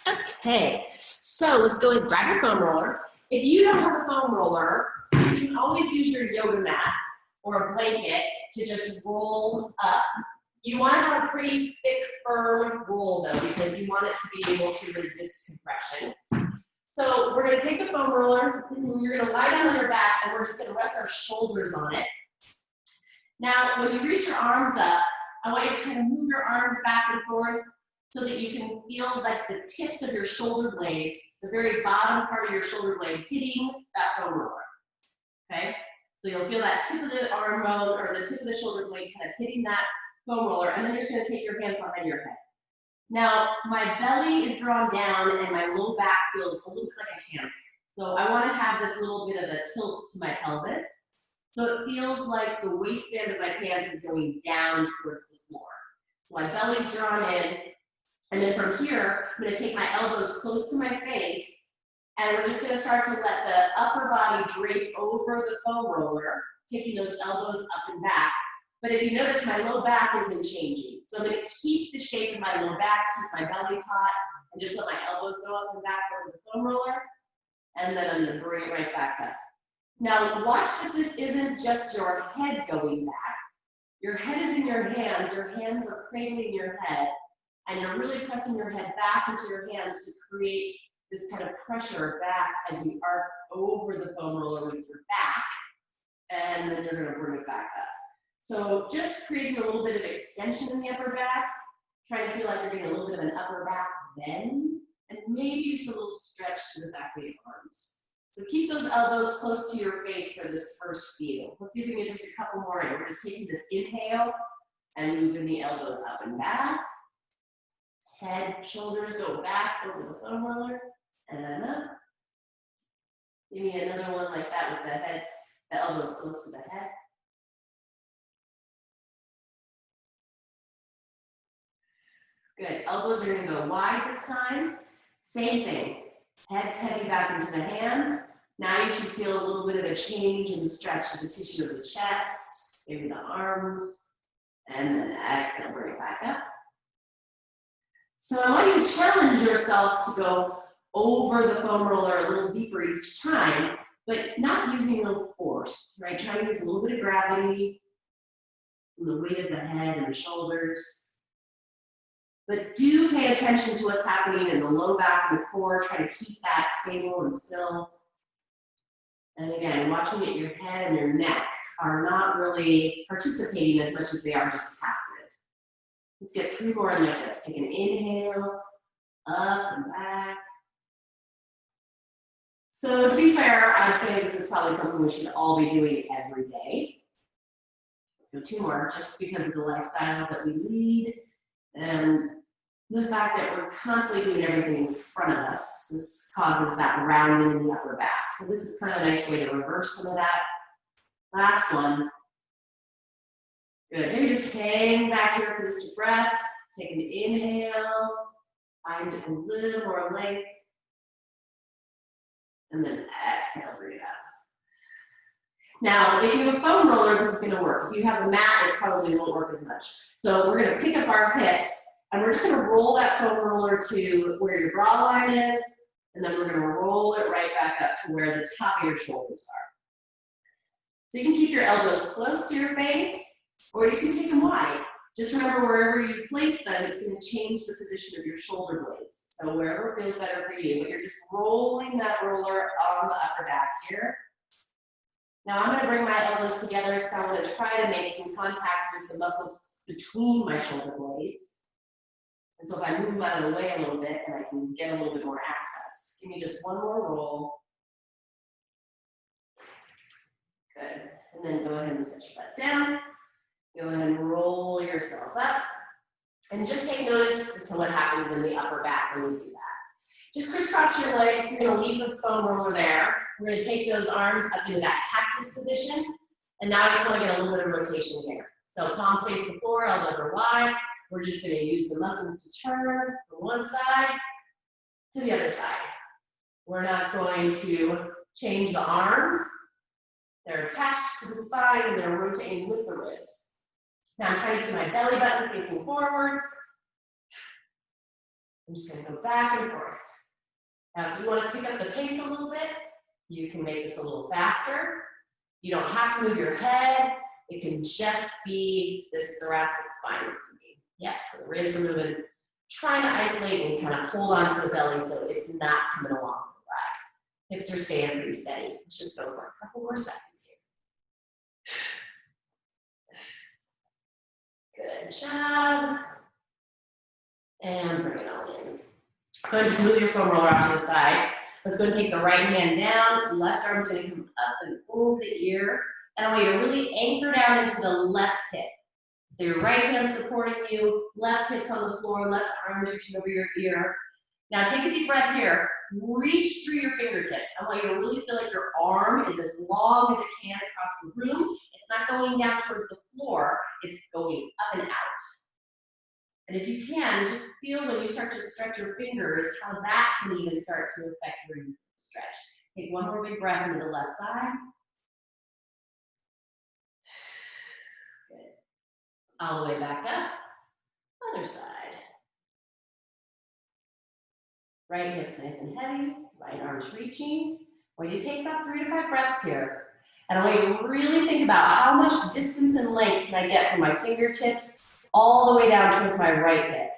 Okay, so let's go and grab your foam roller. If you don't have a foam roller, you can always use your yoga mat or a blanket to just roll up. You want to have a pretty thick, firm roll though, because you want it to be able to resist compression. So we're going to take the foam roller, you're going to lie down on your back, and we're just going to rest our shoulders on it. Now, when you reach your arms up, I want you to kind of move your arms back and forth so that you can feel like the tips of your shoulder blades, the very bottom part of your shoulder blade hitting that foam roller, okay? So you'll feel that tip of the arm bone or the tip of the shoulder blade kind of hitting that foam roller, and then you're just gonna take your hands behind your head. Now, my belly is drawn down and my low back feels a little bit like a hammock. So I wanna have this little bit of a tilt to my pelvis. So it feels like the waistband of my pants is going down towards the floor. So my belly's drawn in, and then from here, I'm gonna take my elbows close to my face, and we're just gonna start to let the upper body drape over the foam roller, taking those elbows up and back. But if you notice, my low back isn't changing. So I'm gonna keep the shape of my low back, keep my belly taut, and just let my elbows go up and back over the foam roller, and then I'm gonna bring it right back up. Now, watch that this isn't just your head going back. Your head is in your hands are cradling your head, and you're really pressing your head back into your hands to create this kind of pressure back as you arc over the foam roller with your back, and then you're gonna bring it back up. So just creating a little bit of extension in the upper back, trying to feel like you're getting a little bit of an upper back bend, and maybe just a little stretch to the back of your arms. So keep those elbows close to your face for this first feel. Let's see if we can get just a couple more in. We're just taking this inhale and moving the elbows up and back. Head, shoulders go back over the foam roller and up. Give me another one like that with the head, the elbows close to the head. Good, elbows are gonna go wide this time. Same thing, head's heavy back into the hands. Now you should feel a little bit of a change in the stretch of the tissue of the chest, maybe the arms, and then exhale, bring it back up. So I want you to challenge yourself to go over the foam roller a little deeper each time, but not using no force, right? Try to use a little bit of gravity, and the weight of the head and the shoulders. But do pay attention to what's happening in the low back and the core. Try to keep that stable and still. And again, watching that your head and your neck are not really participating as much as they are just passive. Let's get 3 more like this. Take an inhale, up and back. So to be fair, I'd say this is probably something we should all be doing every day. Let's go 2 more, just because of the lifestyles that we lead and the fact that we're constantly doing everything in front of us. This causes that rounding in the upper back. So this is kind of a nice way to reverse some of that. Last one. Good, maybe just hang back here for just a breath. Take an inhale, find a little more length, and then exhale, bring it up. Now, if you have a foam roller, this is gonna work. If you have a mat, it probably won't work as much. So we're gonna pick up our hips, and we're just gonna roll that foam roller to where your bra line is, and then we're gonna roll it right back up to where the top of your shoulders are. So you can keep your elbows close to your face, or you can take them wide. Just remember, wherever you place them, it's gonna change the position of your shoulder blades. So wherever feels better for you, but you're just rolling that roller on the upper back here. Now I'm gonna bring my elbows together because I wanna try to make some contact with the muscles between my shoulder blades. And so if I move them out of the way a little bit, and I can get a little bit more access. Give me just 1 more roll. Good, and then go ahead and set your butt down. Go ahead and roll yourself up. And just take notice as to what happens in the upper back when you do that. Just crisscross your legs. You're gonna leave the foam roller there. We're gonna take those arms up into that cactus position. And now I just wanna get a little bit of rotation here. So palms face the floor, elbows are wide. We're just gonna use the muscles to turn from one side to the other side. We're not going to change the arms. They're attached to the spine and they're rotating with the ribs. Now I'm trying to keep my belly button facing forward. I'm just gonna go back and forth. Now, if you wanna pick up the pace a little bit, you can make this a little faster. You don't have to move your head. It can just be this thoracic spine that's moving. Yeah, so the ribs are moving. Trying to isolate and kind of hold on to the belly so it's not coming along the back. Hips are staying pretty steady. Let's just go for a couple more seconds here. Good job. And bring it on in. Go ahead and just move your foam roller off to the side. Let's go and take the right hand down. Left arm's gonna come up and over the ear. And I want you to really anchor down into the left hip. So your right hand supporting you, left hip's on the floor, left arm's reaching over your ear. Now take a deep breath here. Reach through your fingertips. I want you to really feel like your arm is as long as it can across the room. It's not going down towards the floor, it's going up and out. And if you can, just feel when you start to stretch your fingers, how that can even start to affect your stretch. Take one more big breath into the left side. Good. All the way back up. Other side. Right hip's nice and heavy, right arm's reaching. I want you to take about 3 to 5 breaths here. And I want you to really think about how much distance and length can I get from my fingertips all the way down towards my right hip.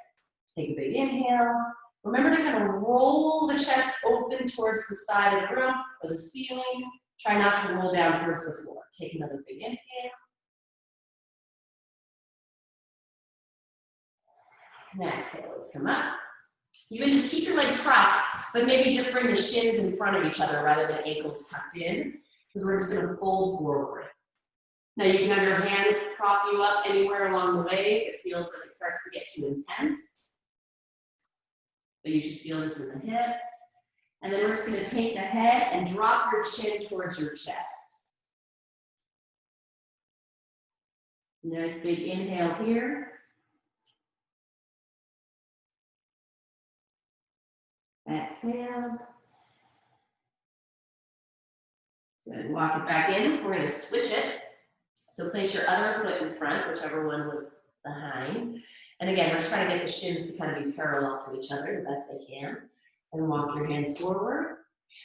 Take a big inhale. Remember to kind of roll the chest open towards the side of the room or the ceiling. Try not to roll down towards the floor. Take another big inhale. And exhale, let's come up. You can just keep your legs crossed, but maybe just bring the shins in front of each other rather than ankles tucked in, because we're just gonna fold forward. Now you can have your hands prop you up anywhere along the way if it feels like it starts to get too intense. But you should feel this in the hips. And then we're just gonna take the head and drop your chin towards your chest. Nice big inhale here. Exhale. Good, walk it back in. We're gonna switch it. So place your other foot in front, whichever one was behind. And again, let's try to get the shins to kind of be parallel to each other the best they can. And walk your hands forward.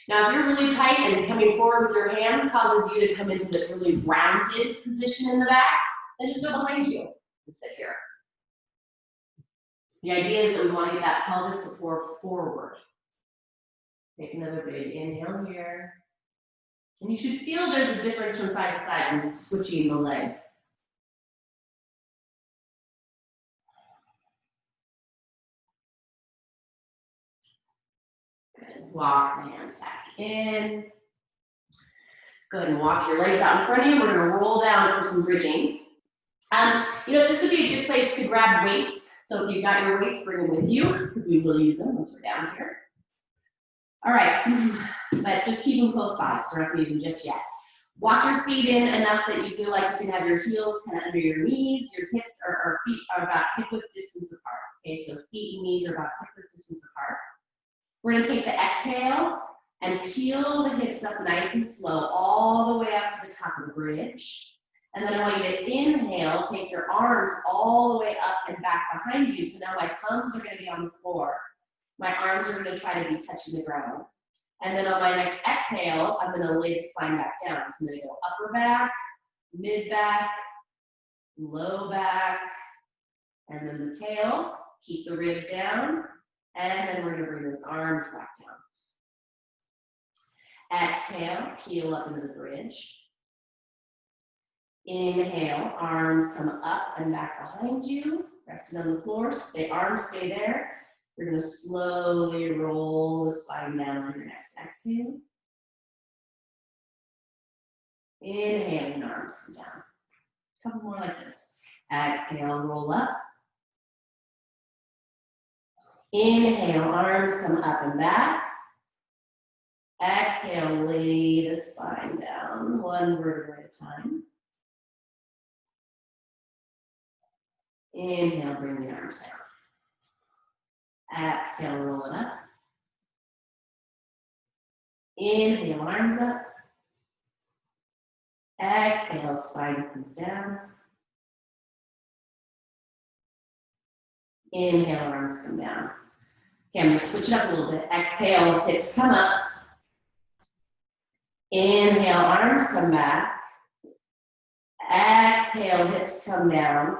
Now, if you're really tight and coming forward with your hands causes you to come into this really rounded position in the back, then just go behind you and sit here. The idea is that we want to get that pelvis to pour forward. Take another big inhale here. And you should feel there's a difference from side to side when switching the legs. Good. Walk the hands back in. Go ahead and walk your legs out in front of you. We're going to roll down for some bridging. This would be a good place to grab weights. So if you've got your weights, bring them with you, because we will use them once we're down here. All right, but just keep them close by, because we're not going to use them just yet. Walk your feet in enough that you feel like you can have your heels kind of under your knees. Your hips or feet are about hip-width distance apart. Okay, so feet and knees are about hip-width distance apart. We're going to take the exhale and peel the hips up nice and slow all the way up to the top of the bridge. And then I want you to inhale, take your arms all the way up and back behind you. So now my thumbs are going to be on the floor. My arms are going to try to be touching the ground. And then on my next exhale, I'm going to lay the spine back down. So I'm going to go upper back, mid back, low back, and then the tail. Keep the ribs down. And then we're going to bring those arms back down. Exhale, peel up into the bridge. Inhale, arms come up and back behind you. Resting on the floor, arms stay there. You're going to slowly roll the spine down on your next exhale. Inhale, and arms come down. A couple more like this. Exhale, roll up. Inhale, arms come up and back. Exhale, lay the spine down, one vertebra at a time. Inhale, bring the arms down. Exhale, roll it up. Inhale, arms up. Exhale, spine comes down. Inhale, arms come down. Okay, I'm gonna switch it up a little bit. Exhale, hips come up. Inhale, arms come back. Exhale, hips come down.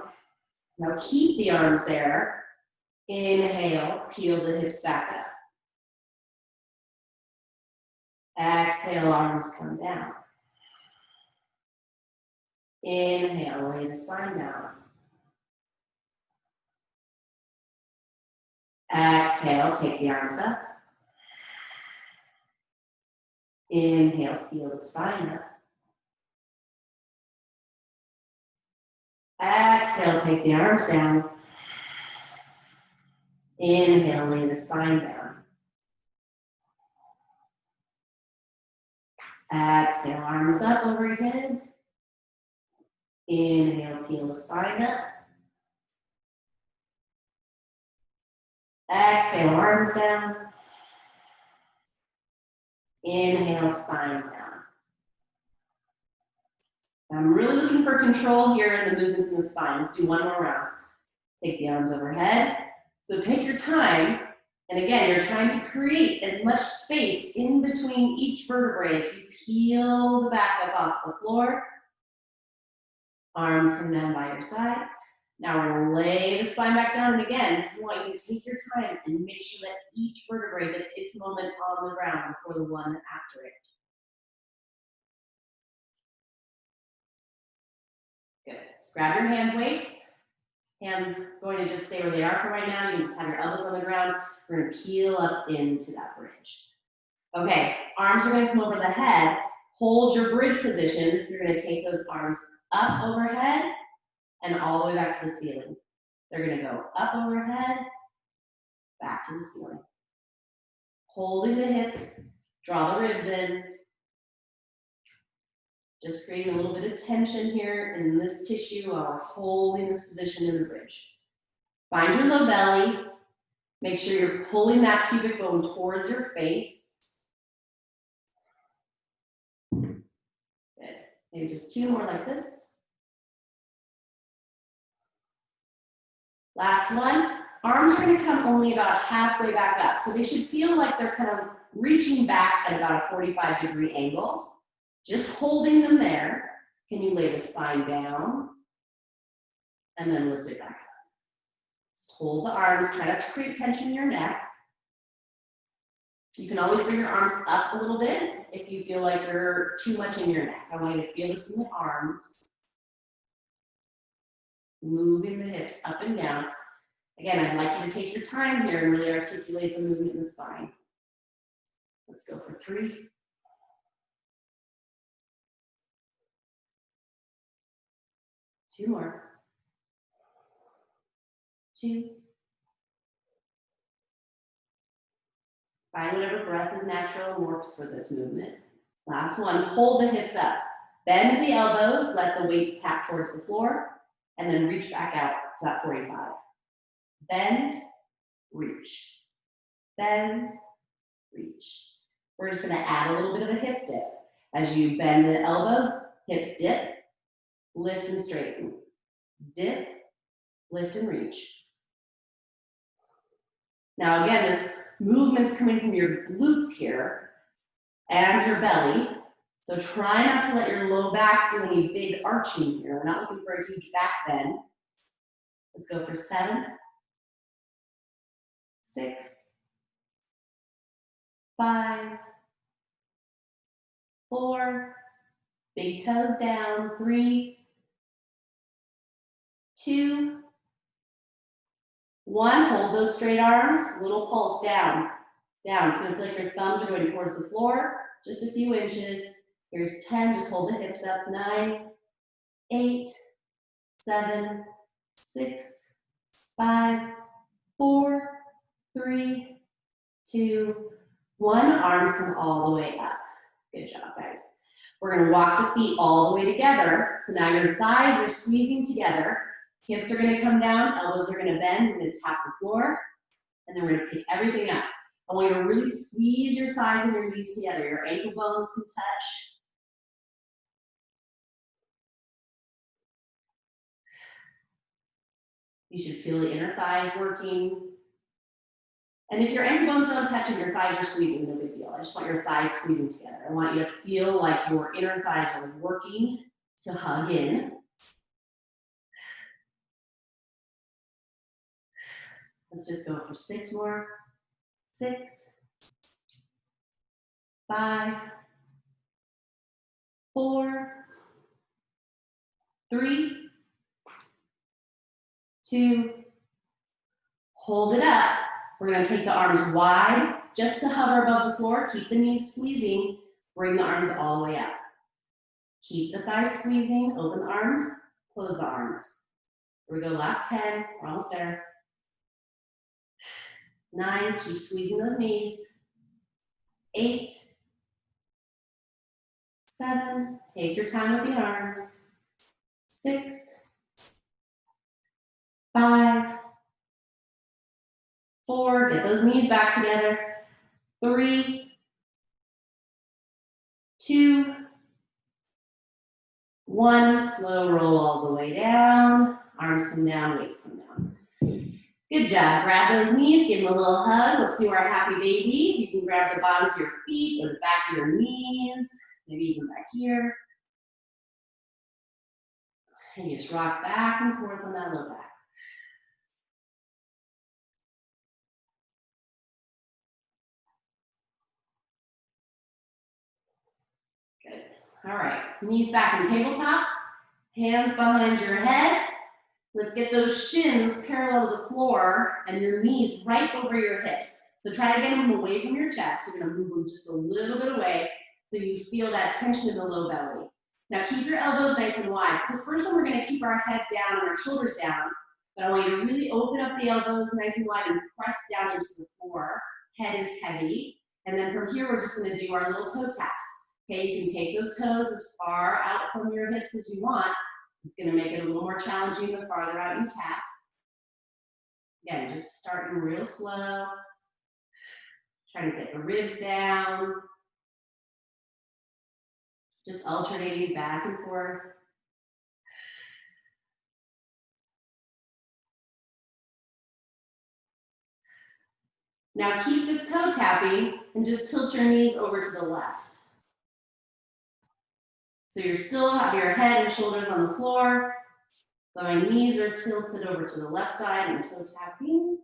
Now keep the arms there. Inhale, peel the hips back up. Exhale, arms come down. Inhale, lay the spine down. Exhale, take the arms up. Inhale, peel the spine up. Exhale, take the arms down. Inhale, lay the spine down. Exhale, arms up overhead. Inhale, peel the spine up. Exhale, arms down. Inhale, spine down. I'm really looking for control here in the movements in the spine. Let's do one more round. Take the arms overhead. So take your time. And again, you're trying to create as much space in between each vertebrae as you peel the back up off the floor. Arms come down by your sides. Now we're gonna lay the spine back down, and again, I want you to take your time and make sure that each vertebrae gets its moment on the ground before the one after it. Good. Grab your hand weights. Hands going to just stay where they are for right now. You can just have your elbows on the ground. We're gonna peel up into that bridge. Okay, arms are gonna come over the head. Hold your bridge position. You're gonna take those arms up overhead and all the way back to the ceiling. They're gonna go up overhead, back to the ceiling. Holding the hips, draw the ribs in. Just creating a little bit of tension here in this tissue while we're holding this position in the bridge. Find your low belly. Make sure you're pulling that pubic bone towards your face. Good. Maybe just two more like this. Last one. Arms are going to come only about halfway back up. So they should feel like they're kind of reaching back at about a 45-degree angle. Just holding them there. Can you lay the spine down? And then lift it back up. Just hold the arms, try not to create tension in your neck. You can always bring your arms up a little bit if you feel like you're too much in your neck. I want you to feel this in the arms. Moving the hips up and down. Again, I'd like you to take your time here and really articulate the movement in the spine. Let's go for 3. 2 more. 2. Find whatever breath is natural and works for this movement. Last one, hold the hips up. Bend the elbows, let the weights tap towards the floor, and then reach back out to that 45. Bend, reach. Bend, reach. We're just gonna add a little bit of a hip dip. As you bend the elbows, hips dip, lift and straighten. Dip, lift and reach. Now again, this movement's coming from your glutes here and your belly. So try not to let your low back do any big arching here. We're not looking for a huge back bend. Let's go for 7, 6, 5, 4, big toes down, 3, 2, 1. Hold those straight arms, little pulse down. Down. It's gonna feel like your thumbs are going towards the floor, just a few inches. Here's 10, just hold the hips up. 9, 8, 7, 6, 5, 4, 3, 2, 1. Arms come all the way up. Good job, guys. We're gonna walk the feet all the way together. So now your thighs are squeezing together. Hips are gonna come down, elbows are gonna bend. We're gonna tap the floor, and then we're gonna pick everything up. I want you to really squeeze your thighs and your knees together. Your ankle bones can touch. You should feel the inner thighs working. And if your ankle bones don't touch and your thighs are squeezing, no big deal. I just want your thighs squeezing together. I want you to feel like your inner thighs are working to hug in. Let's just go for 6 more. 6, 5, 4, 3, 2, hold it up. We're gonna take the arms wide just to hover above the floor. Keep the knees squeezing. Bring the arms all the way up. Keep the thighs squeezing, open the arms, close the arms. Here we go, last 10, we're almost there. 9, keep squeezing those knees. 8, 7, take your time with the arms. 6, 5, 4, get those knees back together. 3, 2, 1, slow roll all the way down. Arms come down, weights come down. Good job. Grab those knees, give them a little hug. Let's do our happy baby. You can grab the bottoms of your feet or the back of your knees, maybe even back here. And you just rock back and forth on that low back. Good. All right, knees back in tabletop, hands behind your head. Let's get those shins parallel to the floor and your knees right over your hips. So try to get them away from your chest. You're gonna move them just a little bit away so you feel that tension in the low belly. Now keep your elbows nice and wide. For this first one, we're gonna keep our head down and our shoulders down, but I want you to really open up the elbows nice and wide and press down into the floor. Head is heavy. And then from here, we're just gonna do our little toe taps. Okay, you can take those toes as far out from your hips as you want. It's gonna make it a little more challenging the farther out you tap. Again, just starting real slow. Trying to get the ribs down. Just alternating back and forth. Now keep this toe tapping and just tilt your knees over to the left. So you're still have your head and shoulders on the floor, but my knees are tilted over to the left side and toe tapping.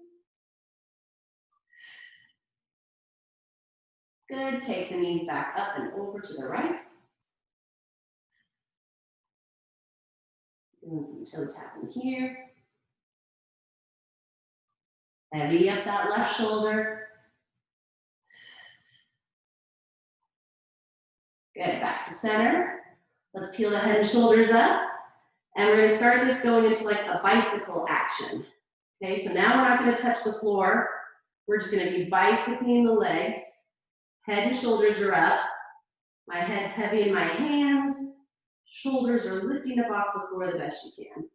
Good, take the knees back up and over to the right. Doing some toe tapping here. Heavy up that left shoulder. Good, back to center. Let's peel the head and shoulders up. And we're gonna start this going into like a bicycle action. Okay, so now we're not gonna touch the floor. We're just gonna be bicycling the legs. Head and shoulders are up. My head's heavy in my hands. Shoulders are lifting up off the floor the best you can.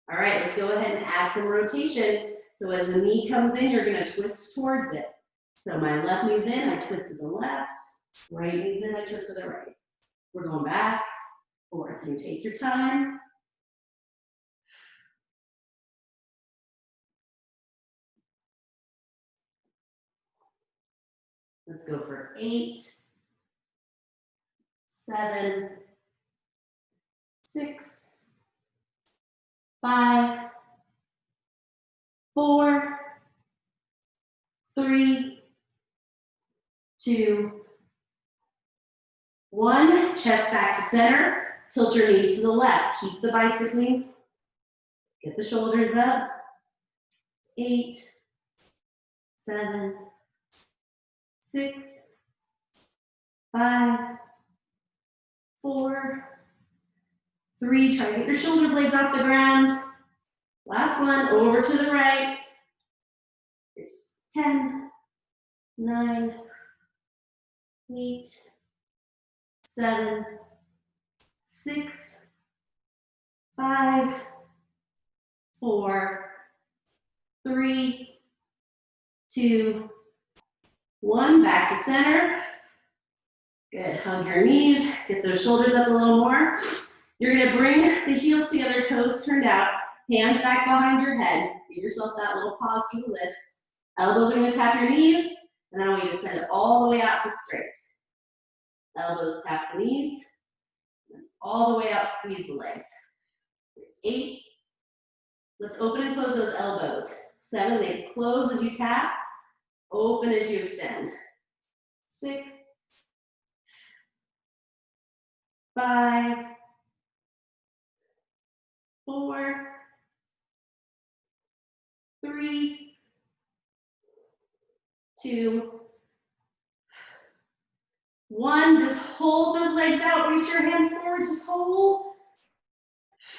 All right, let's go ahead and add some rotation. So as the knee comes in, you're gonna twist towards it. So my left knee's in, I twist to the left. Right knee's in, I twist to the right. We're going back, forth, and take your time. Let's go for 8, 7, 6, 5, 4, 3, 2, 1. Chest back to center. Tilt your knees to the left. Keep the bicycling. Get the shoulders up. 8, 7, 6, 5, 4, 3. Try to get your shoulder blades off the ground. Last one, over to the right. Here's 10, 9, 8, 7, 6, 5, 4, 3, 2, 1. Back to center. Good, hug your knees, get those shoulders up a little more. You're gonna bring the heels together, toes turned out, hands back behind your head. Give yourself that little pause to the lift. Elbows are gonna tap your knees, and then I want you to send it all the way out to straight. Elbows tap the knees, and all the way out, squeeze the legs. There's 8. Let's open and close those elbows. 7, they close as you tap, open as you extend. 6, 5, 4, 3, 2, 1. Just hold those legs out, reach your hands forward, just hold.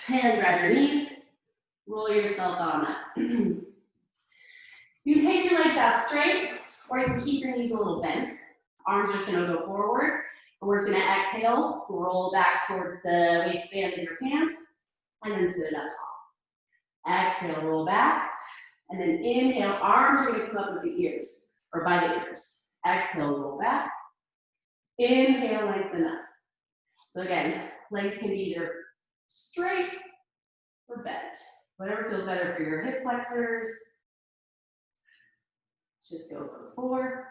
And grab your knees, roll yourself on up. You can take your legs out straight, or you can keep your knees a little bent. Arms are just gonna go forward, and we're just gonna exhale, roll back towards the waistband of your pants, and then sit it up tall. Exhale, roll back, and then inhale, arms are gonna come up with the ears, or by the ears. Exhale, roll back. Inhale, lengthen up. So again, legs can be either straight or bent. Whatever feels better for your hip flexors. Just go for 4,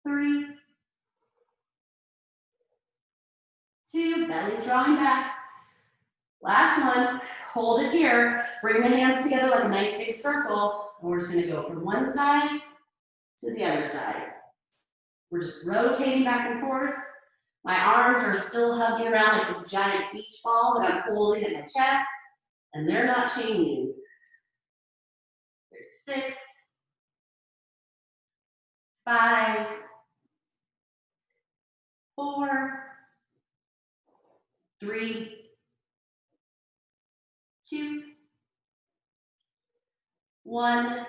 3, 2, belly's drawing back. Last one, hold it here. Bring the hands together like a nice big circle. And we're just gonna go from one side to the other side. We're just rotating back and forth. My arms are still hugging around like this giant beach ball that I'm holding at my chest, and they're not changing. There's 6, 5, 4, 3, 2, 1.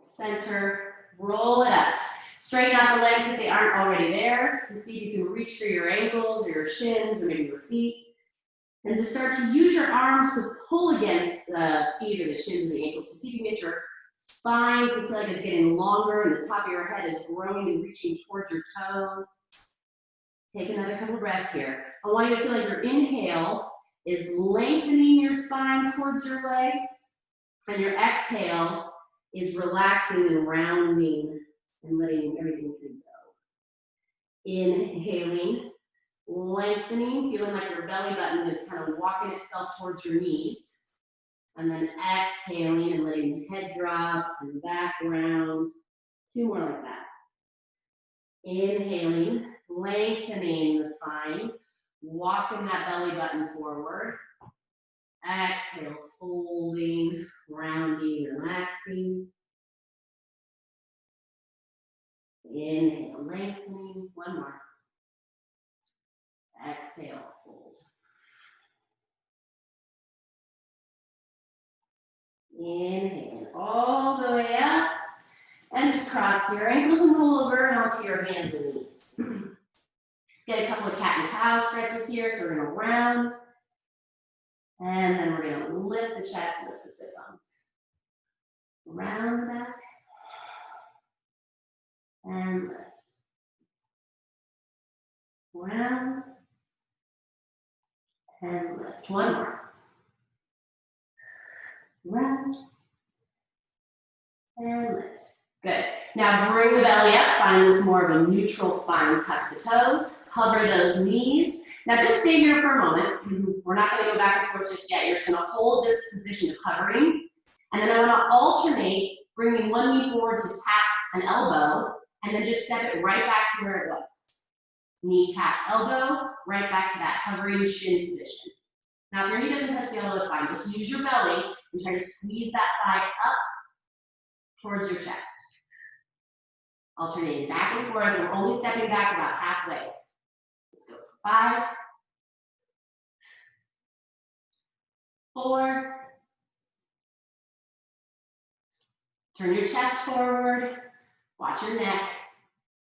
Center, roll it up. Straighten out the legs if they aren't already there, and see if you can reach for your ankles or your shins or maybe your feet. And just start to use your arms to pull against the feet or the shins or the ankles to see if you can get your spine to feel like it's getting longer and the top of your head is growing and reaching towards your toes. Take another couple breaths here. I want you to feel like your inhale is lengthening your spine towards your legs, and your exhale is relaxing and rounding and letting everything go. Inhaling, lengthening, feeling like your belly button is kind of walking itself towards your knees. And then exhaling and letting the head drop and back around. 2 more like that. Inhaling, lengthening the spine, walking that belly button forward. Exhale, folding, rounding, relaxing. Inhale, lengthening. 1 more. Exhale, fold. Inhale, all the way up. And just cross your ankles and roll over and onto your hands and knees. Let's get a couple of cat and cow stretches here. So we're going to round. And then we're going to lift the chest, lift the sit bones. Round the back. And lift. Round. And lift. 1 more. Round. And lift. Good. Now bring the belly up. Find this more of a neutral spine. Tuck the toes. Hover those knees. Now just stay here for a moment. We're not going to go back and forth just yet. You're just going to hold this position of hovering. And then I want to alternate, bringing one knee forward to tap an elbow, and then just step it right back to where it was. Knee taps elbow, right back to that hovering shin position. Now if your knee doesn't touch the elbow, it's fine. Just use your belly and try to squeeze that thigh up towards your chest. Alternating back and forth, and we're only stepping back about halfway. Let's go. 5, 4, turn your chest forward, watch your neck,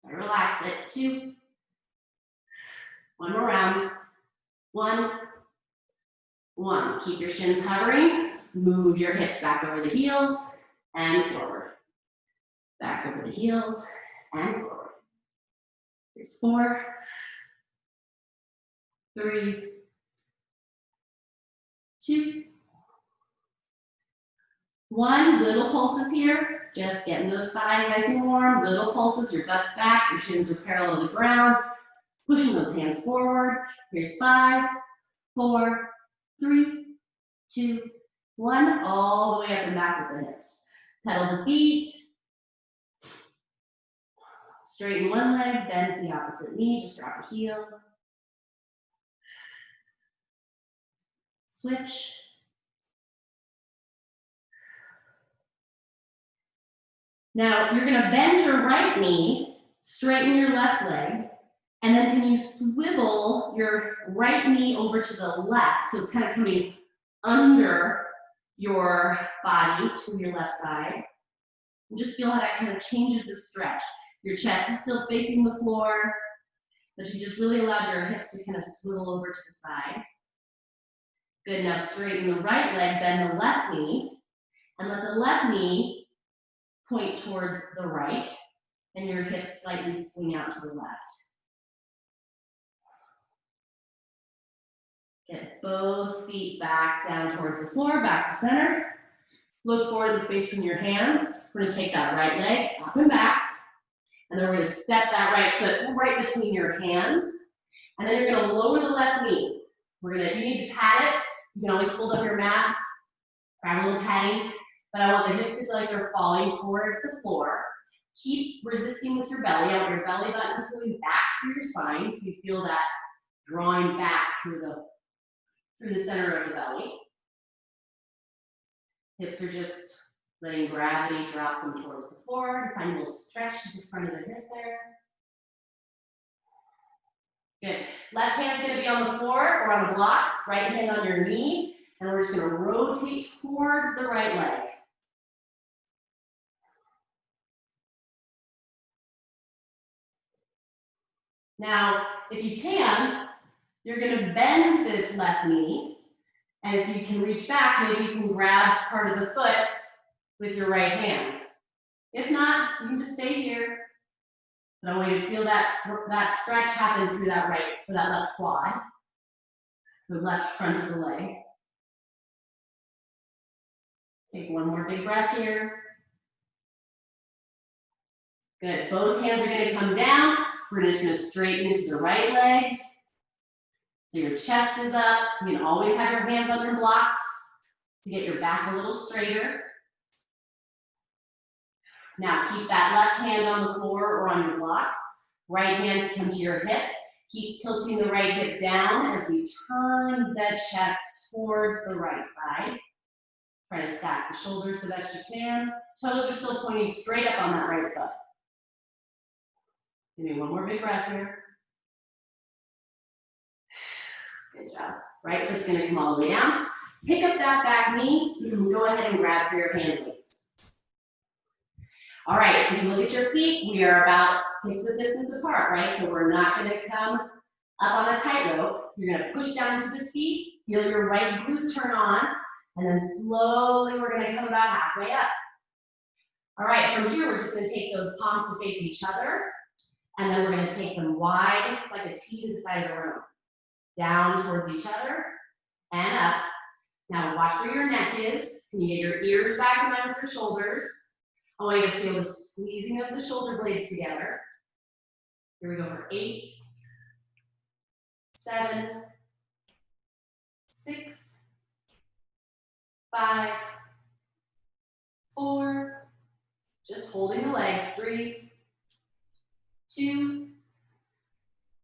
relax it. 2, 1 more round. 1, 1. Keep your shins hovering, move your hips back over the heels and forward. Back over the heels and forward. Here's 4, 3, 2, 1. Little pulses here, just getting those thighs nice and warm. Little pulses, your butt's back, your shins are parallel to the ground. Pushing those hands forward. Here's 5, 4, 3, 2, 1. All the way up and back with the hips. Pedal the feet. Straighten one leg, bend the opposite knee, just drop a heel. Switch. Now, you're gonna bend your right knee, straighten your left leg, and then can you swivel your right knee over to the left, so it's kind of coming under your body to your left side. And just feel how that kind of changes the stretch. Your chest is still facing the floor, but you just really allowed your hips to kind of swivel over to the side. Good, now straighten the right leg, bend the left knee, and let the left knee point towards the right, and your hips slightly swing out to the left. Get both feet back down towards the floor, back to center. Look forward to the space from your hands. We're gonna take that right leg up and back, and then we're gonna step that right foot right between your hands, and then you're gonna lower the left knee. If you need to pat it, you can always fold up your mat, grab a little padding, but I want the hips to feel like they're falling towards the floor. Keep resisting with your belly. I want your belly button pulling back through your spine, so you feel that drawing back through the center of the belly. Hips are just letting gravity drop them towards the floor. Find a little stretch to the front of the hip there. Good. Left hand's gonna be on the floor or on a block, right hand on your knee, and we're just gonna rotate towards the right leg. Now, if you can, you're gonna bend this left knee, and if you can reach back, maybe you can grab part of the foot with your right hand. If not, you can just stay here. But I want you to feel that stretch happen through that left quad, the left front of the leg. Take one more big breath here. Good, both hands are gonna come down. We're just gonna straighten into the right leg. So your chest is up. You can always have your hands on your blocks to get your back a little straighter. Now keep that left hand on the floor or on your block. Right hand come to your hip. Keep tilting the right hip down as we turn the chest towards the right side. Try to stack the shoulders the best you can. Toes are still pointing straight up on that right foot. Give me one more big breath here. Good job. Right foot's gonna come all the way down. Pick up that back knee. Go ahead and grab for your hand weights. All right, if you look at your feet, we are about hip-width distance apart, right? So we're not gonna come up on a tightrope. You're gonna push down into the feet, feel your right glute turn on, and then slowly we're gonna come about halfway up. All right, from here, we're just gonna take those palms to face each other, and then we're gonna take them wide, like a T to the side of the room. Down towards each other, and up. Now watch where your neck is. Can you get your ears back in line with your shoulders? I want you to feel the squeezing of the shoulder blades together. Here we go for 8, 7, 6, 5, 4, just holding the legs, 3, 2,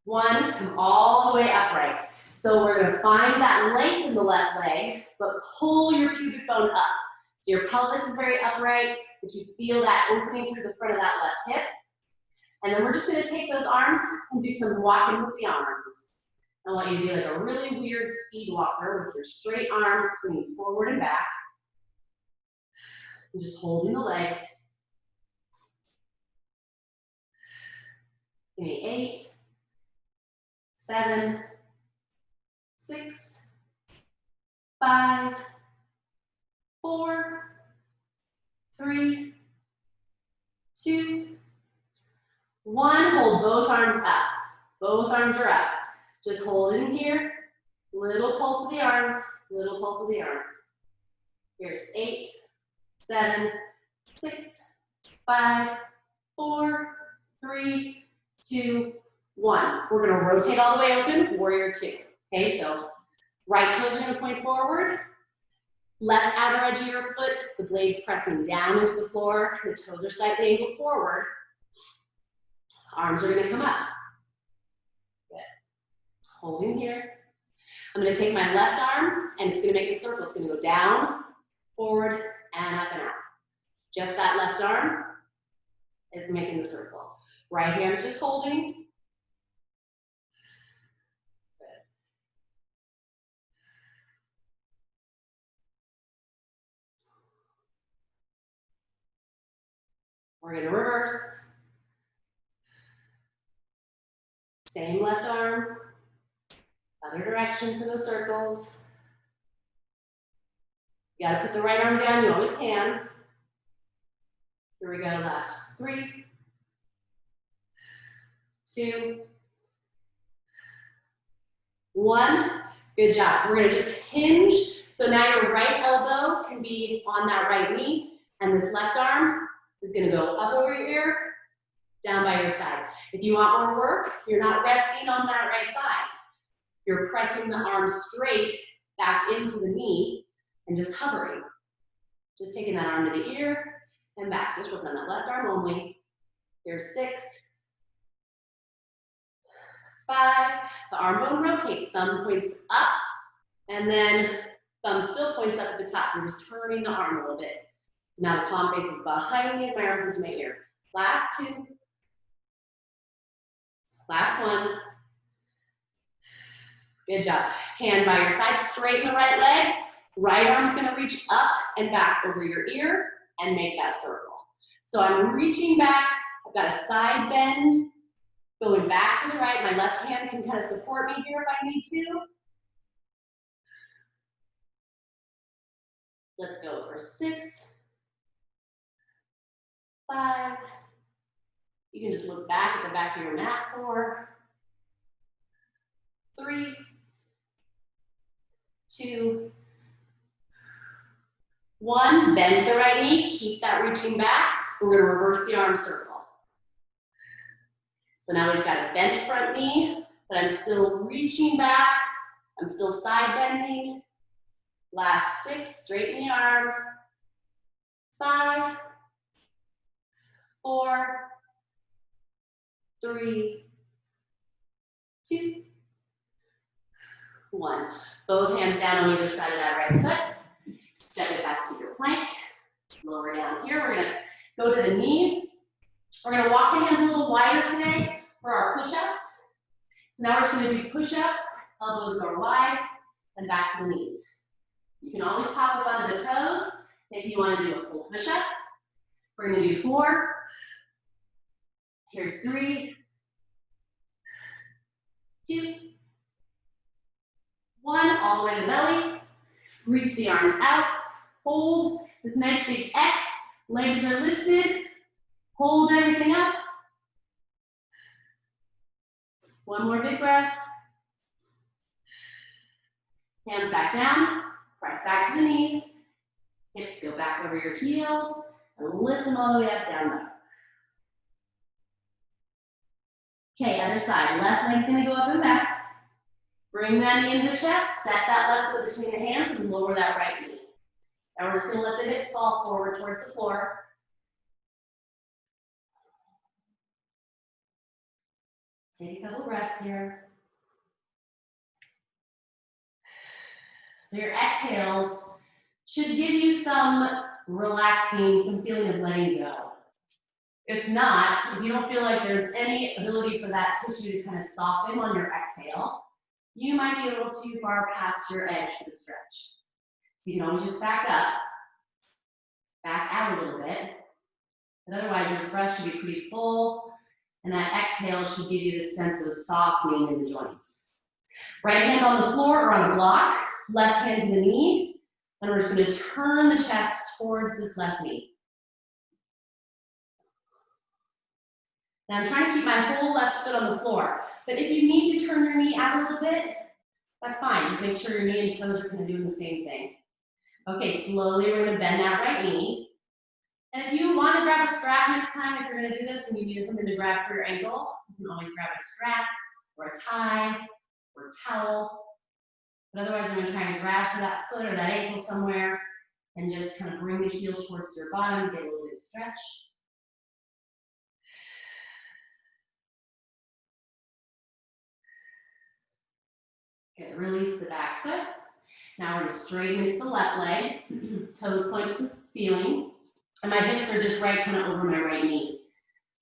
1, come all the way upright. So we're gonna find that length in the left leg, but pull your pubic bone up. So your pelvis is very upright, but you feel that opening through the front of that left hip. And then we're just gonna take those arms and do some walking with the arms. I want you to be like a really weird speed walker with your straight arms swinging forward and back. And just holding the legs. Give me 8, 7, 6, 5, 4, 3, 2, 1. Hold both arms up. Both arms are up. Just hold in here Little pulse of the arms, little pulse of the arms. Here's 8, 7, 6, 5, 4, 3, 2, 1. We're gonna rotate all the way open, warrior 2. Okay, so right toes are gonna point forward. Left outer edge of your foot, the blade's pressing down into the floor, the toes are slightly angled forward. Arms are gonna come up. Good. Holding here. I'm gonna take my left arm and it's gonna make a circle. It's gonna go down, forward, and up and out. Just that left arm is making the circle. Right hand's just holding. Good. We're gonna reverse. Same left arm, other direction for those circles. You gotta put the right arm down, you always can. Here we go, last 3, 2, 1. Good job. We're gonna just hinge. So now your right elbow can be on that right knee, and this left arm is gonna go up over your ear, down by your side. If you want more work, you're not resting on that right thigh. You're pressing the arm straight back into the knee and just hovering. Just taking that arm to the ear and back. So just work on that left arm only. Here's 6, 5. The arm bone rotates. Thumb points up, and then thumb still points up at the top. You're just turning the arm a little bit. Now the palm faces behind me as my arm comes to my ear. Last 2. Last 1. Good job. Hand by your side, straighten the right leg. Right arm's gonna reach up and back over your ear and make that circle. So I'm reaching back, I've got a side bend, going back to the right. My left hand can kind of support me here if I need to. Let's go for 6, 5. You can just look back at the back of your mat. 4, 3, 2, 1. Bend the right knee, keep that reaching back. We're gonna reverse the arm circle. So now we've got a bent front knee, but I'm still reaching back. I'm still side bending. Last 6, straighten the arm. 5, 4, 3, 2, 1. Both hands down on either side of that right foot. Step it back to your plank. Lower down here. We're gonna go to the knees. We're gonna walk the hands a little wider today for our push-ups. So now we're just gonna do push-ups. Elbows go wide and back to the knees. You can always pop up onto the toes if you want to do a full push-up. We're going to do 4. Here's 3, 2, 1. All the way to the belly. Reach the arms out. Hold this nice big X. Legs are lifted. Hold everything up. One more big breath. Hands back down. Press back to the knees. Hips go back over your heels. And lift them all the way up, down, up. Okay, other side. Left leg's gonna go up and back. Bring that knee into the chest. Set that left foot between the hands and lower that right knee. And we're just gonna let the hips fall forward towards the floor. Take a couple breaths here. So your exhales should give you some relaxing, some feeling of letting go. If not, if you don't feel like there's any ability for that tissue to kind of soften on your exhale, you might be a little too far past your edge for the stretch. So you can always just back up, back out a little bit, but otherwise your breath should be pretty full, and that exhale should give you this sense of softening in the joints. Right hand on the floor or on a block, left hand to the knee, and we're just gonna turn the chest towards this left knee. Now I'm trying to keep my whole left foot on the floor, but if you need to turn your knee out a little bit, That's fine. Just make sure your knee and toes are kind of doing the same thing. Okay, slowly we're gonna bend that right knee. And if you want to grab a strap next time, if you're gonna do this and you need something to grab for your ankle, you can always grab a strap or a tie or a towel. But otherwise, we're gonna try and grab for that foot or that ankle somewhere and just kind of bring the heel towards your bottom, get a little bit of stretch. Good, release the back foot. Now we're gonna straighten into the left leg, toes point to the ceiling, and my hips are just right kind of over my right knee.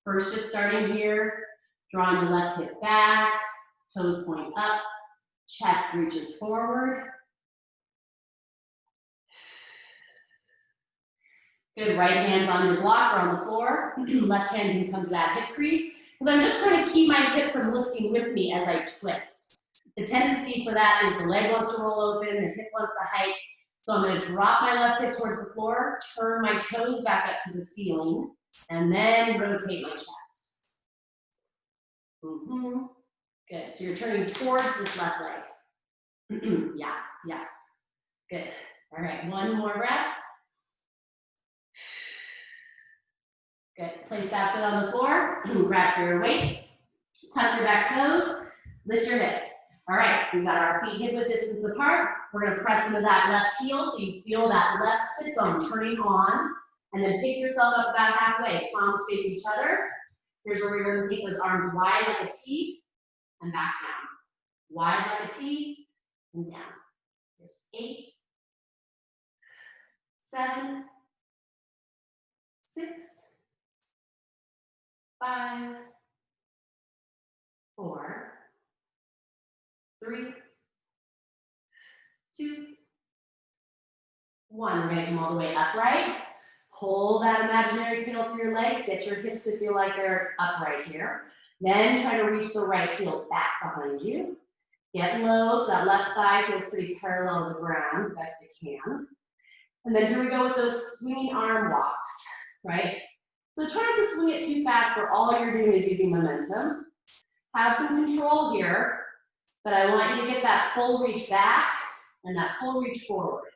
First, just starting here, drawing the left hip back, toes point up, chest reaches forward. Good, right hand's on your block or on the floor. Left hand can come to that hip crease, because I'm just trying to keep my hip from lifting with me as I twist. The tendency for that is the leg wants to roll open, the hip wants to hike. So I'm gonna drop my left hip towards the floor, turn my toes back up to the ceiling, and then rotate my chest. Good, so you're turning towards this left leg. Yes, yes, good. All right, one more breath. Good, place that foot on the floor, grab for your weights, tuck your back toes, lift your hips. All right, we've got our feet hip width distance apart. We're gonna press into that left heel so you feel that left sit bone turning on, and then pick yourself up about halfway, palms face each other. Here's where we're gonna take those arms wide like a T and back down. Wide like a T and down. There's 8, 7, 6, 5, 4, 3, 2, 1. We're gonna come all the way upright. Pull that imaginary tail through your legs. Get your hips to feel like they're upright here. Then try to reach the right heel back behind you. Get low so that left thigh feels pretty parallel to the ground, best it can. And then here we go with those swinging arm walks, right? So try not to swing it too fast where all you're doing is using momentum. Have some control here, but I want you to get that full reach back and that full reach forward.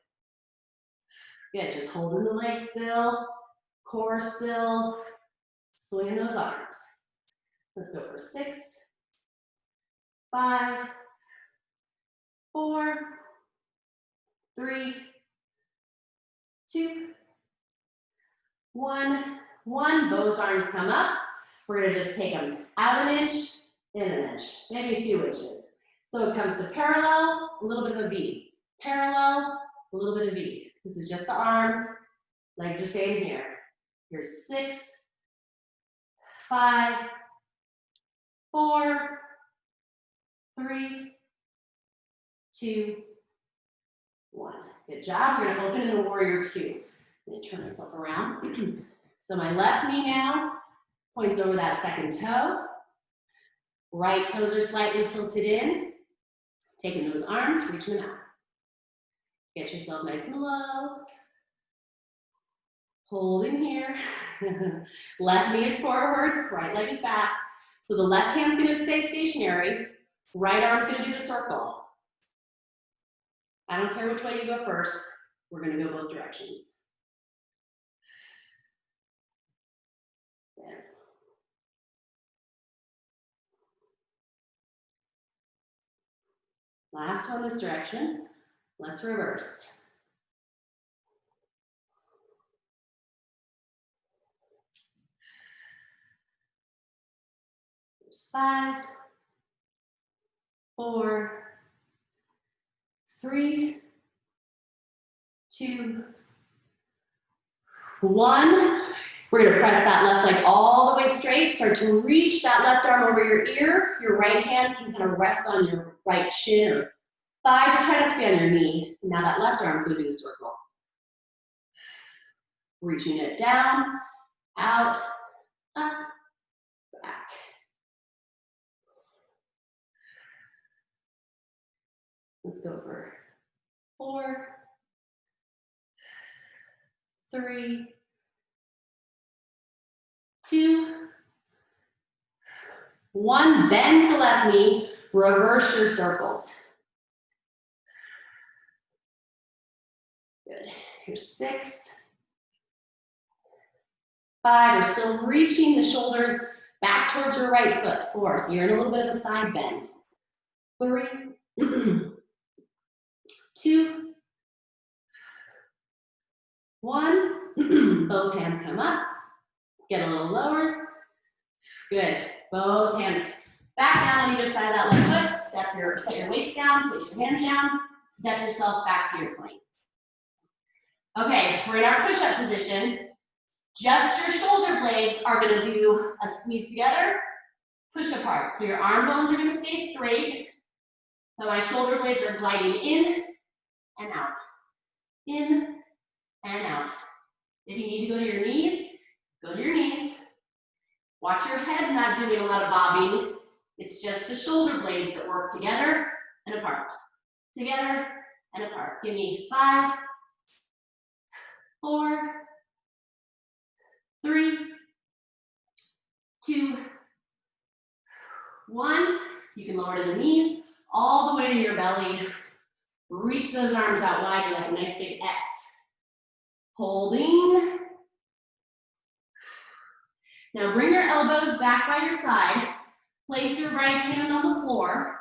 Good, just holding the legs still, core still, swinging those arms. Let's go for 6, 5, 4, 3, 2, 1. Both arms come up. We're gonna just take them out an inch, in an inch, maybe a few inches. So it comes to parallel, a little bit of a V. Parallel, a little bit of V. This is just the arms, legs are staying here. Here's 6, 5, 4, 3, 2, 1. Good job. We're gonna open into warrior 2. I'm gonna turn myself around. So my left knee now points over that second toe. Right toes are slightly tilted in. Taking those arms, reaching them out. Get yourself nice and low. Holding here. Left knee is forward, right leg is back. So the left hand's gonna stay stationary. Right arm's gonna do the circle. I don't care which way you go first. We're gonna go both directions. Good. Last one this direction. Let's reverse. There's 5, 4, 3, 2, 1. We're gonna press that left leg all the way straight. Start to reach that left arm over your ear. Your right hand can kind of rest on your right shin or thigh. Just try not to be on your knee. Now that left arm's gonna do the circle. Reaching it down, out, up, back. Let's go for 4, 3, 2, 1. Bend the left knee, reverse your circles. Here's 6, 5. We're still reaching the shoulders back towards your right foot. 4. So you're in a little bit of a side bend. 3, 2, 1. Both hands come up. Get a little lower. Good. Both hands back down on either side of that left foot. Set your weights down. Place your hands down. Step yourself back to your plank. Okay, we're in our push-up position. Just your shoulder blades are going to do a squeeze together, push apart. So your arm bones are going to stay straight. So my shoulder blades are gliding in and out. In and out. If you need to go to your knees, go to your knees. Watch your head's not doing a lot of bobbing. It's just the shoulder blades that work together and apart. Together and apart. Give me 5, 4, 3, 2, 1. You can lower to the knees, all the way to your belly. Reach those arms out wide. You're like a nice big X. Holding. Now bring your elbows back by your side. Place your right hand on the floor.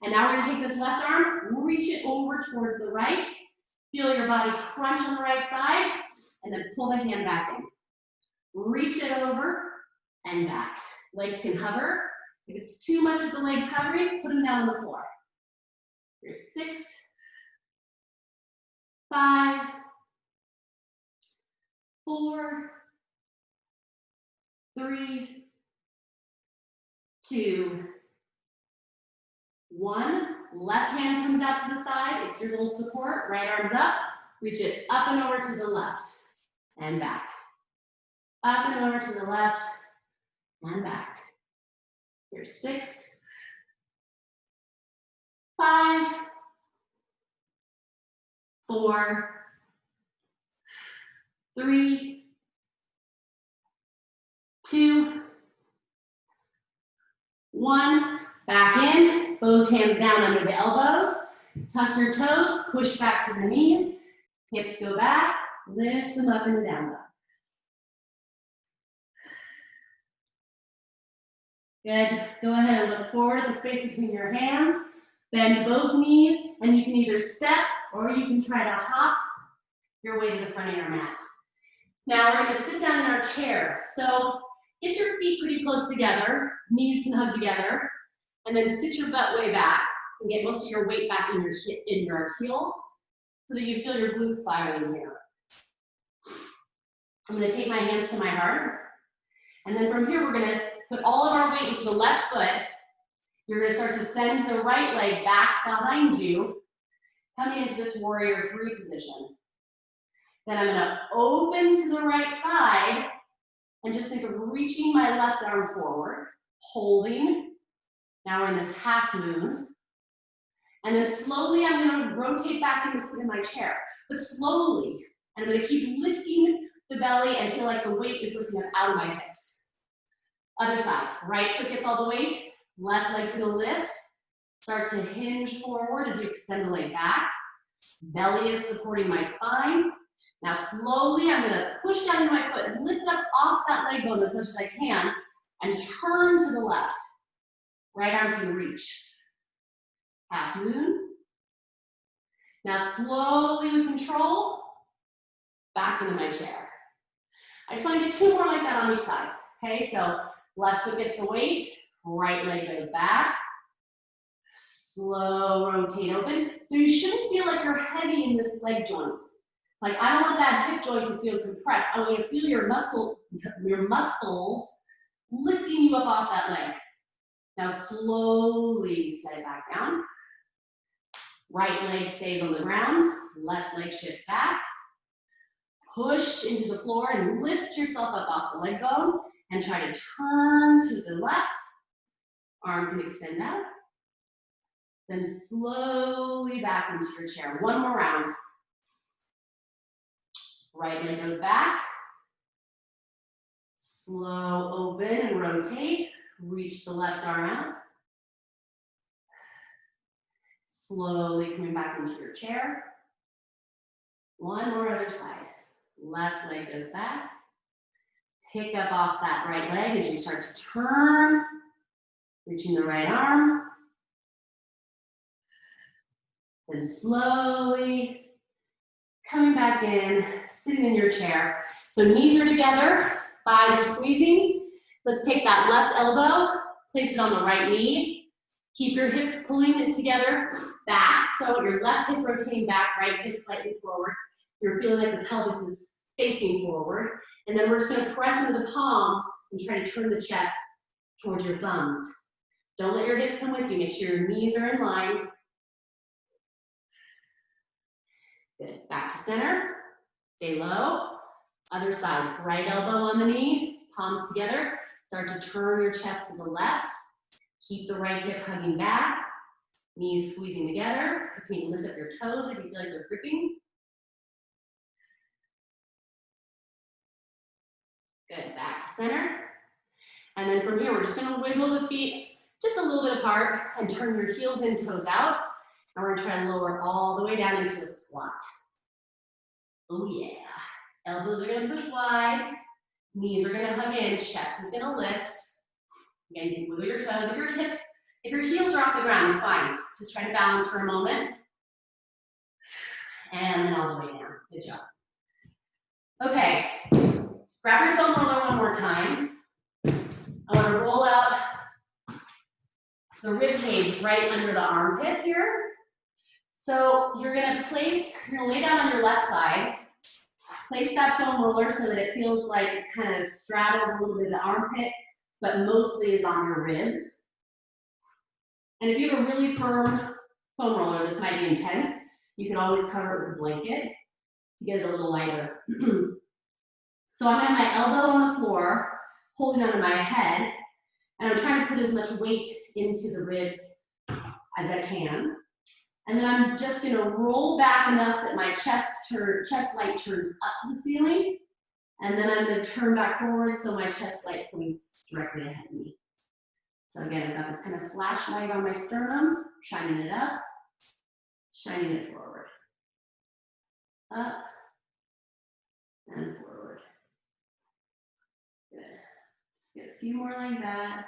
And now we're going to take this left arm, reach it over towards the right. Feel your body crunch on the right side, and then pull the hand back in. Reach it over and back. Legs can hover. If it's too much with the legs hovering, put them down on the floor. Here's 6, 5, 4, 3, 2, 1. Left hand comes out to the side. It's your little support. Right arm's up. Reach it up and over to the left and back. Up and over to the left and back. Here's 6, 5, 4, 3, 2, 1. Back in, both hands down under the elbows. Tuck your toes, push back to the knees. Hips go back, lift them up into down dog. Good. Go ahead and look forward at the space between your hands. Bend both knees, and you can either step or you can try to hop your way to the front of your mat. Now we're going to sit down in our chair. So get your feet pretty close together. Knees can hug together. And then sit your butt way back and get most of your weight back in your heels so that you feel your glutes firing here. I'm going to take my hands to my heart. And then from here, we're going to put all of our weight into the left foot. You're going to start to send the right leg back behind you, coming into this warrior 3 position. Then I'm going to open to the right side and just think of reaching my left arm forward, holding. Now we're in this half moon. And then slowly I'm going to rotate back and sit in my chair, but slowly. And I'm going to keep lifting the belly and feel like the weight is lifting up out of my hips. Other side, right foot gets all the weight, left leg's going to lift. Start to hinge forward as you extend the leg back. Belly is supporting my spine. Now slowly I'm going to push down into my foot and lift up off that leg bone as much as I can and turn to the left. Right arm can reach. Half moon. Now slowly with control, back into my chair. I just want to get 2 more like that on each side. Okay, so left foot gets the weight, right leg goes back. Slow rotate open. So you shouldn't feel like you're heavy in this leg joint. Like I don't want that hip joint to feel compressed. I want you to feel your muscles lifting you up off that leg. Now slowly set it back down. Right leg stays on the ground, left leg shifts back. Push into the floor and lift yourself up off the leg bone and try to turn to the left. Arm can extend out. Then slowly back into your chair. 1 more round. Right leg goes back. Slow open and rotate. Reach the left arm out. Slowly coming back into your chair. One more other side. Left leg goes back. Pick up off that right leg as you start to turn, reaching the right arm. Then slowly coming back in, sitting in your chair. So knees are together, thighs are squeezing. Let's take that left elbow, place it on the right knee. Keep your hips pulling it together back. So your left hip rotating back, right hip slightly forward. You're feeling like the pelvis is facing forward. And then we're just gonna press into the palms and try to turn the chest towards your thumbs. Don't let your hips come with you. Make sure your knees are in line. Good, back to center. Stay low. Other side, right elbow on the knee, palms together. Start to turn your chest to the left. Keep the right hip hugging back. Knees squeezing together. You can lift up your toes if you feel like they're gripping. Good, back to center. And then from here, we're just gonna wiggle the feet just a little bit apart and turn your heels in, toes out. And we're gonna try to lower all the way down into a squat. Oh yeah. Elbows are gonna push wide. Knees are gonna hug in, chest is gonna lift. Again, you can wiggle your toes. If your heels are off the ground, it's fine. Just try to balance for a moment. And then all the way down. Good job. Okay, grab your foam roller one more time. I want to roll out the rib cage right under the armpit here. So you're going to lay down on your left side. Place that foam roller so that it feels like it kind of straddles a little bit of the armpit, but mostly is on your ribs. And if you have a really firm foam roller, this might be intense. You can always cover it with a blanket to get it a little lighter. So I'm gonna have my elbow on the floor, holding onto my head, and I'm trying to put as much weight into the ribs as I can. And then I'm just gonna roll back enough that my chest light turns up to the ceiling. And then I'm gonna turn back forward so my chest light points directly ahead of me. So again, I've got this kind of flashlight on my sternum, shining it up, shining it forward. Up and forward. Good. Just get a few more like that.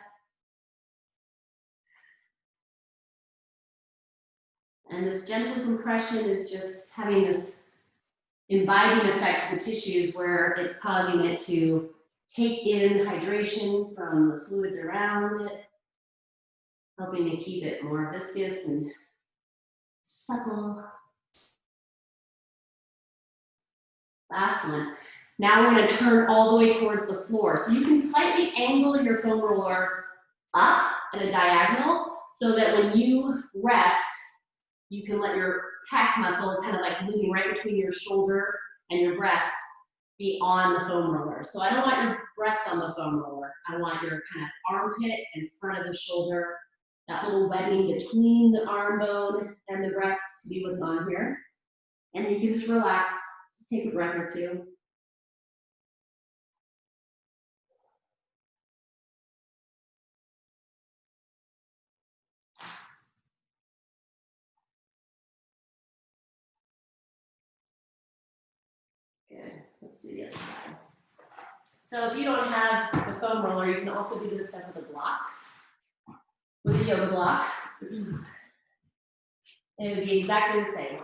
And this gentle compression is just having this imbibing effect to the tissues where it's causing it to take in hydration from the fluids around it, helping to keep it more viscous and supple. Last one. Now we're going to turn all the way towards the floor. So you can slightly angle your foam roller up at a diagonal so that when you rest, you can let your pec muscle kind of like moving right between your shoulder and your breast be on the foam roller. So I don't want your breast on the foam roller. I want your kind of armpit and front of the shoulder, that little webbing between the arm bone and the breast to be what's on here. And you can just relax, just take a breath or two. Good, let's do the other side. So if you don't have the foam roller, you can also do this stuff with a block, with a yoga block. And it would be exactly the same.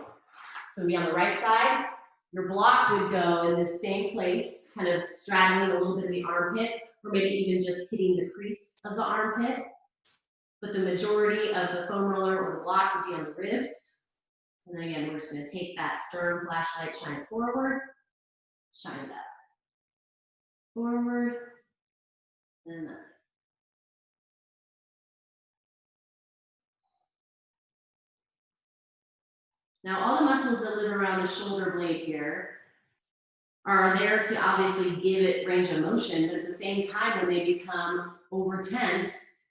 So it would be on the right side. Your block would go in the same place, kind of straddling a little bit of the armpit, or maybe even just hitting the crease of the armpit. But the majority of the foam roller or the block would be on the ribs. And then again, we're just going to take that stern flashlight, shine it forward, shine it up. Forward, and up. Now, all the muscles that live around the shoulder blade here are there to obviously give it range of motion, but at the same time, when they become over tense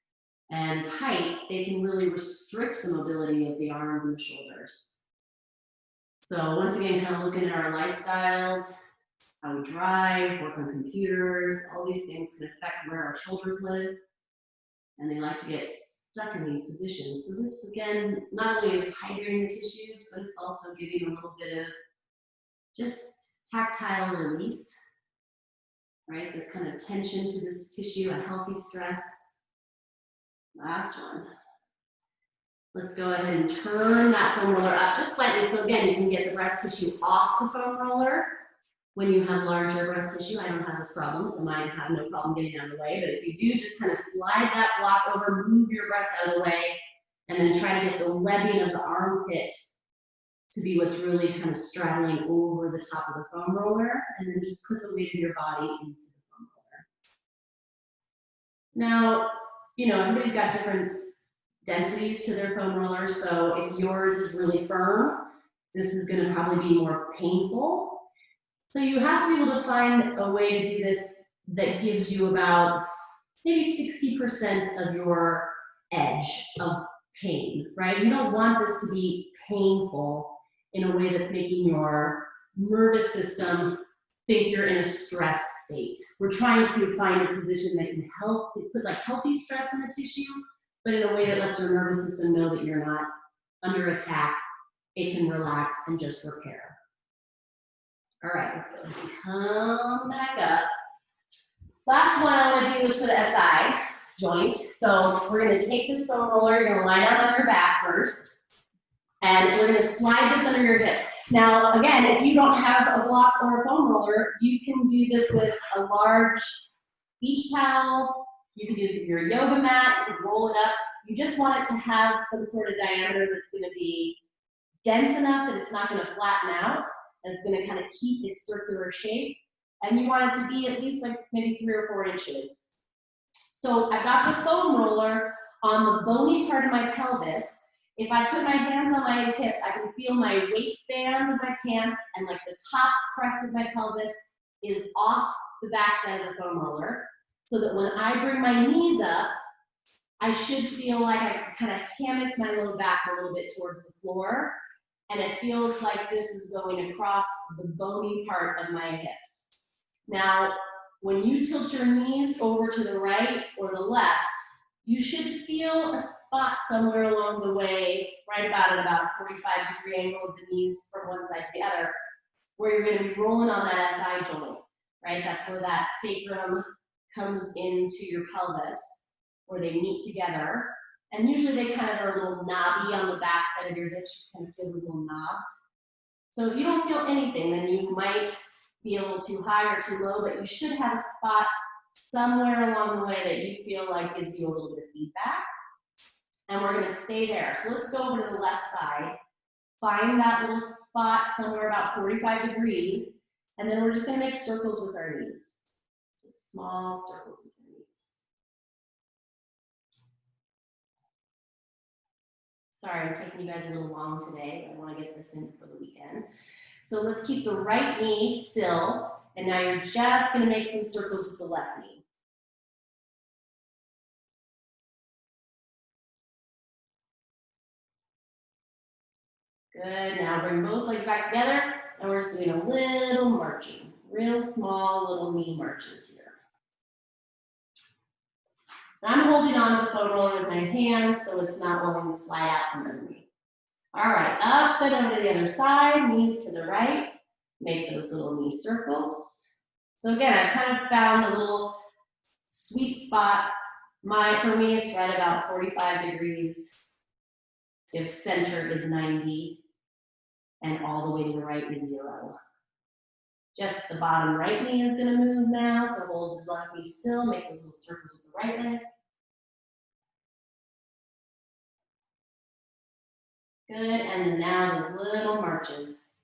and tight, they can really restrict the mobility of the arms and the shoulders. So once again, kind of looking at our lifestyles, how we drive, work on computers, all these things can affect where our shoulders live, and they like to get stuck in these positions. So this, again, not only is hydrating the tissues, but it's also giving a little bit of just tactile release, right? This kind of tension to this tissue, a healthy stress. Last one. Let's go ahead and turn that foam roller up just slightly. So again, you can get the breast tissue off the foam roller. When you have larger breast tissue, I don't have this problem, so mine have no problem getting out of the way. But if you do, just kind of slide that block over, move your breast out of the way, and then try to get the webbing of the armpit to be what's really kind of straddling over the top of the foam roller, and then just put the weight of your body into the foam roller. Now, you know, everybody's got different densities to their foam roller, so if yours is really firm, this is gonna probably be more painful. So you have to be able to find a way to do this that gives you about maybe 60% of your edge of pain, right? You don't want this to be painful in a way that's making your nervous system think you're in a stress state. We're trying to find a position that can help, put like healthy stress in the tissue, but in a way that lets your nervous system know that you're not under attack. It can relax and just repair. All right, let's go. Come back up. Last one I want to do is for the SI joint. So we're going to take this foam roller, you're going to lie down on your back first, and we're going to slide this under your hip. Now, again, if you don't have a block or a foam roller, you can do this with a large beach towel. You can use your yoga mat, you can roll it up. You just want it to have some sort of diameter that's going to be dense enough that it's not going to flatten out, and it's going to kind of keep its circular shape. And you want it to be at least like maybe 3 or 4 inches. So I've got the foam roller on the bony part of my pelvis. If I put my hands on my hips, I can feel my waistband of my pants, and like the top crest of my pelvis is off the backside of the foam roller, so that when I bring my knees up, I should feel like I can kind of hammock my low back a little bit towards the floor, and it feels like this is going across the bony part of my hips. Now, when you tilt your knees over to the right or the left, you should feel a spot somewhere along the way, right about at about 45-degree angle of the knees from one side to the other, where you're going to be rolling on that SI joint, right? That's where that sacrum comes into your pelvis, where they meet together. And usually they kind of are a little knobby on the back side of your hips. You kind of feel those little knobs. So if you don't feel anything, then you might be a little too high or too low, but you should have a spot somewhere along the way that you feel like gives you a little bit of feedback. And we're going to stay there. So let's go over to the left side. Find that little spot somewhere about 45 degrees. And then we're just going to make circles with our knees. Just small circles with our knees. Sorry, I'm taking you guys a little long today, but I want to get this in for the weekend. So let's keep the right knee still, and now you're just going to make some circles with the left knee. Good, now bring both legs back together, and we're just doing a little marching, real small little knee marches here. I'm holding on to the foam roller with my hands so it's not wanting to slide out from under me. All right, up and over to the other side, knees to the right. Make those little knee circles. So again, I've kind of found a little sweet spot. For me, it's right about 45 degrees. If center is 90, and all the way to the right is 0. Just the bottom right knee is gonna move now, so hold the left knee still, make those little circles with the right leg. Good, and then now the little marches.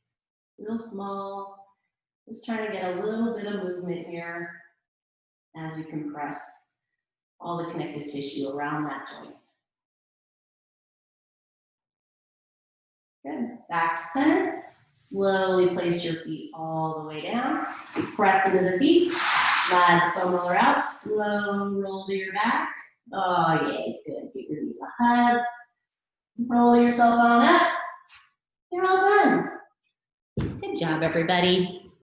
Real small, just trying to get a little bit of movement here as we compress all the connective tissue around that joint. Good, back to center. Slowly place your feet all the way down. Press into the feet, slide the foam roller out, slow roll to your back. Oh, yay, good, give your knees a hug. Roll yourself on up. You're all done. Good job, everybody.